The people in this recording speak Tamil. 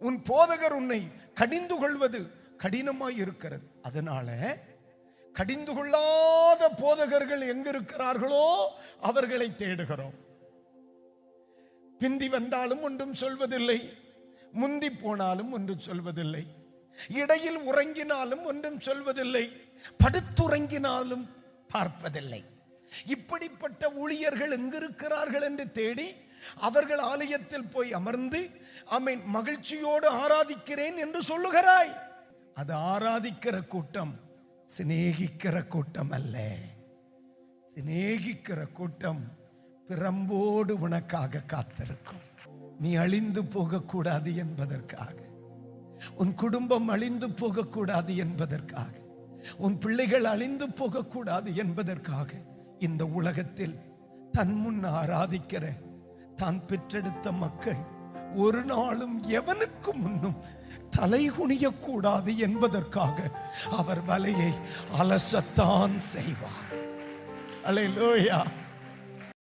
உன் போதகர் உன்னை கடிந்து கொள்வது கடினமாய் இருக்கிறது. அதனால கடிந்து கொள்ளாத போதகர்கள் எங்க இருக்கிறார்களோ அவர்களை தேடுகிறோம். பிந்தி வந்தாலும் ஒன்றும் சொல்வதில்லை, முந்தி போனாலும் ஒன்றும் சொல்வதில்லை, இடையில் உறங்கினாலும் ஒன்றும் சொல்வதில்லை, படுத்துறங்கினாலும் பார்ப்பதில்லை. இப்படிப்பட்ட ஊழியர்கள் எங்கிருக்கிறார்கள் என்று தேடி அவர்கள் ஆலயத்தில் போய் அமர்ந்து ஆமென் மகிழ்ச்சியோடு ஆராதிக்கிறேன் என்று சொல்லுகிறாய். அது ஆராதிக்கிற கூட்டம், சிநேகிக்கிற கூட்டம் அல்ல. சிநேகிக்கிற கூட்டம் பிரம்போடு உனக்காக காத்திருக்கும். நீ அழிந்து போகக்கூடாது என்பதற்காக, உன் குடும்பம் அழிந்து போகக்கூடாது என்பதற்காக, உன் பிள்ளைகள் அழிந்து போகக்கூடாது என்பதற்காக இந்த உலகத்தில் தன் முன் ஆராதிக்கிற தான் பெற்றெடுத்த மக்கள் ஒரு நாளும் எவனுக்கு முன்னும் தலை குனிய கூடாது என்பதற்காக அவர் வலையை அலசத்தான் செய்வார். அல்லேலூயா.